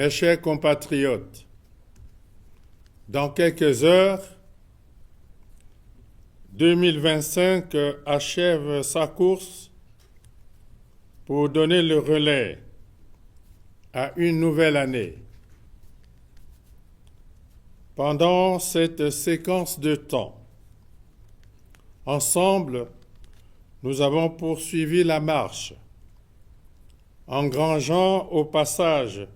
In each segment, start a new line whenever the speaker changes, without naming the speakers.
Mes chers compatriotes, dans quelques heures, 2025 achève sa course pour donner le relais à une nouvelle année. Pendant cette séquence de temps, ensemble, nous avons poursuivi la marche, engrangeant au passage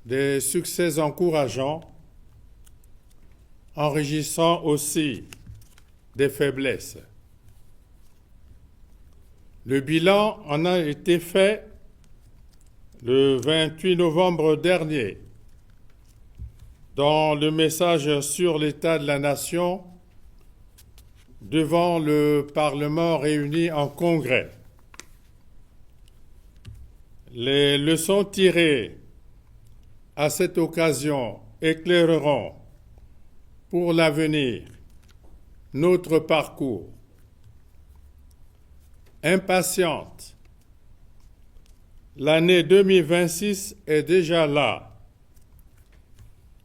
des succès encourageants, enrichissant aussi des faiblesses. Le bilan en a été fait le 28 novembre dernier, dans le message sur l'état de la nation devant le Parlement réuni en congrès. Les leçons tirées à cette occasion éclaireront pour l'avenir notre parcours. Impatiente, l'année 2026 est déjà là,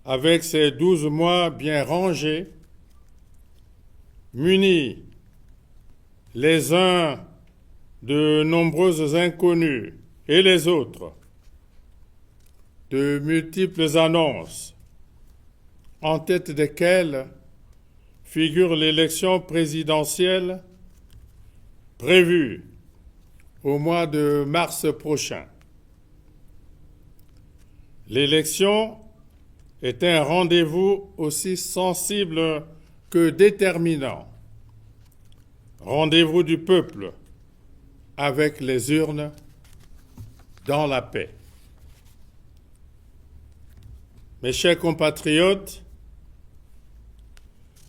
avec ses 12 mois bien rangés, munis les uns de nombreuses inconnues et les autres de multiples annonces, en tête desquelles figure l'élection présidentielle prévue au mois de mars prochain. L'élection est un rendez-vous aussi sensible que déterminant. Rendez-vous du peuple avec les urnes dans la paix. Mes chers compatriotes,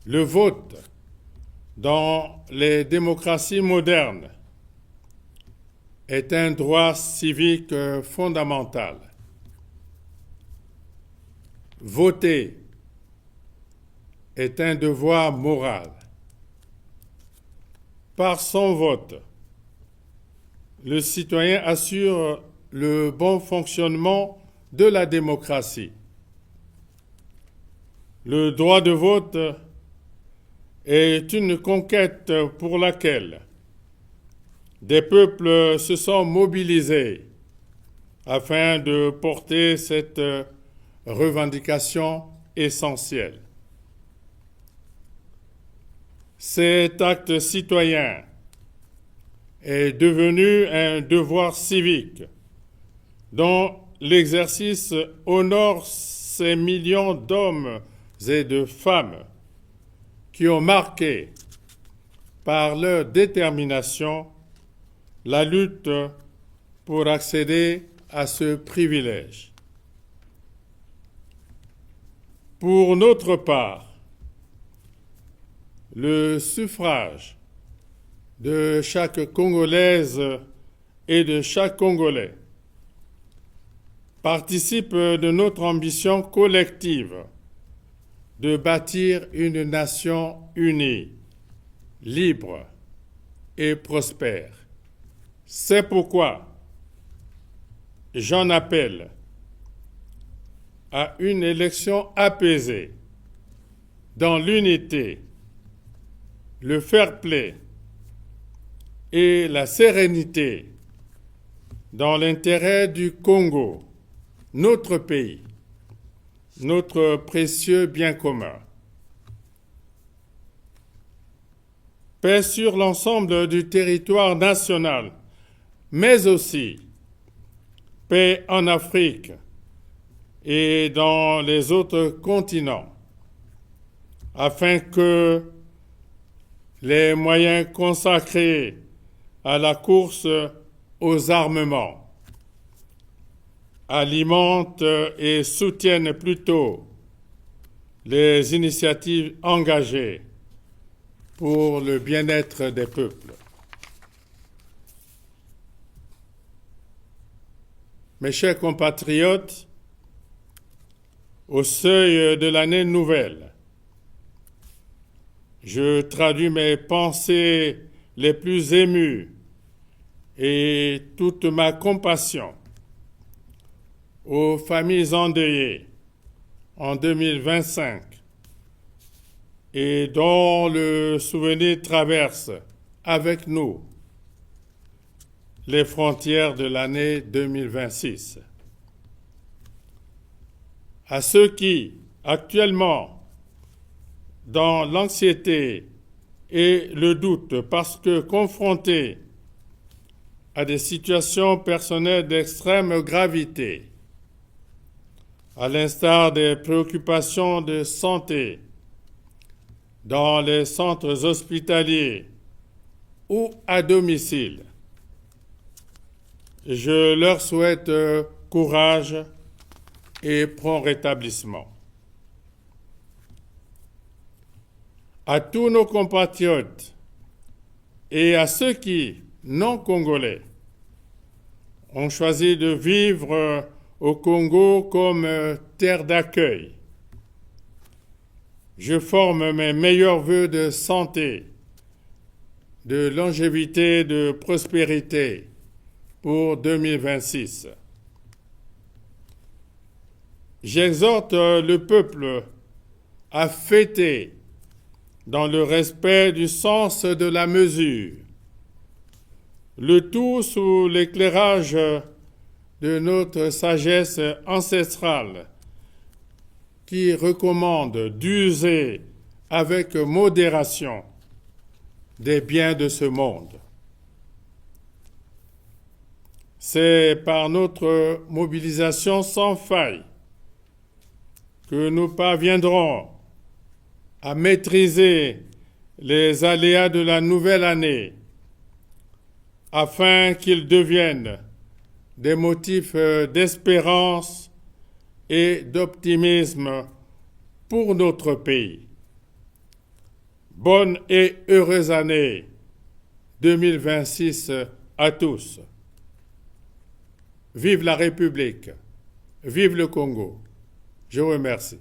le vote dans les démocraties modernes est un droit civique fondamental. Voter est un devoir moral. Par son vote, le citoyen assure le bon fonctionnement de la démocratie. Le droit de vote est une conquête pour laquelle des peuples se sont mobilisés afin de porter cette revendication essentielle. Cet acte citoyen est devenu un devoir civique dont l'exercice honore ces millions d'hommes et de femmes qui ont marqué par leur détermination la lutte pour accéder à ce privilège. Pour notre part, le suffrage de chaque Congolaise et de chaque Congolais participe de notre ambition collective de bâtir une nation unie, libre et prospère. C'est pourquoi j'en appelle à une élection apaisée, dans l'unité, le fair-play et la sérénité, dans l'intérêt du Congo, notre pays, notre précieux bien commun. Paix sur l'ensemble du territoire national, mais aussi paix en Afrique et dans les autres continents, afin que les moyens consacrés à la course aux armements alimentent et soutiennent plutôt les initiatives engagées pour le bien-être des peuples. Mes chers compatriotes, au seuil de l'année nouvelle, je traduis mes pensées les plus émues et toute ma compassion aux familles endeuillées en 2025 et dont le souvenir traverse avec nous les frontières de l'année 2026. À ceux qui, actuellement, dans l'anxiété et le doute parce que confrontés à des situations personnelles d'extrême gravité, à l'instar des préoccupations de santé dans les centres hospitaliers ou à domicile, je leur souhaite courage et prompt rétablissement. À tous nos compatriotes et à ceux qui, non congolais, ont choisi de vivre au Congo comme terre d'accueil, je forme mes meilleurs vœux de santé, de longévité, de prospérité pour 2026. J'exhorte le peuple à fêter dans le respect du sens de la mesure, le tout sous l'éclairage de notre sagesse ancestrale qui recommande d'user avec modération des biens de ce monde. C'est par notre mobilisation sans faille que nous parviendrons à maîtriser les aléas de la nouvelle année afin qu'ils deviennent des motifs d'espérance et d'optimisme pour notre pays. Bonne et heureuse année 2026 à tous. Vive la République, vive le Congo. Je vous remercie.